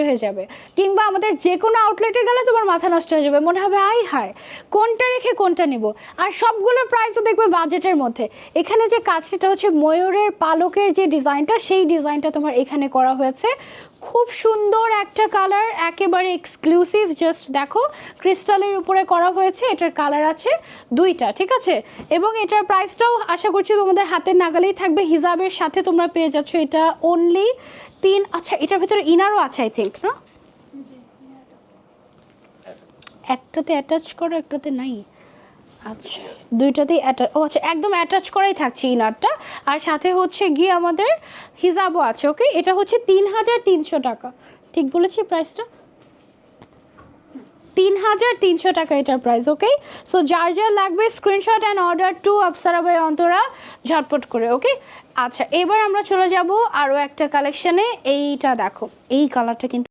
হয়ে যাবে, কিংবা আমাদের যে কোনো আউটলেটে গেলে তোমার মাথা নষ্ট হয়ে যাবে, মনে হবে আই হায় কোনটা রেখে কোনটা নিব। আর সবগুলো প্রাইসও দেখবে বাজেটের মধ্যে। এখানে যে কাজটা হচ্ছে ময়ূরের পালকের যে ডিজাইনটা, সেই ডিজাইনটা তোমার এখানে করা হয়েছে। খুব সুন্দর একটা কালার, একেবারে এক্সক্লুসিভ। জাস্ট দেখো ক্রিস্টালের উপরে করা হয়েছে, এটার কালার আছে দুইটা, ঠিক আছে। এবং এটার প্রাইসটাও আশা করছি তোমাদের হাতের নাগালেই থাকবে। হিজাবের সাথে তোমরা পেয়ে যাচ্ছ এটা অনলি 3। আচ্ছা, এটার ভিতরে ইনারও আছে আই থিঙ্ক, না? একটাতে অ্যাটাচ করো, একটাতে নাই। আচ্ছা, দুইটাতেই ও আচ্ছা, একদম অ্যাটাচ করাই থাকছে ইনারটা। আর সাথে হচ্ছে গিয়ে আমাদের হিজাবও আছে। ওকে, এটা হচ্ছে 3300 টাকা। ঠিক বলেছি প্রাইসটা? 3300 টাকা এটার প্রাইস। ওকে, সো যার যার লাগবে স্ক্রিনশট অ্যান্ড অর্ডার টু আপসারা বাই অন্তরা ঝটপট করে। ওকে, আচ্ছা এবার আমরা চলে যাব আরও একটা কালেকশানে। এইটা দেখো, এই কালারটা কিন্তু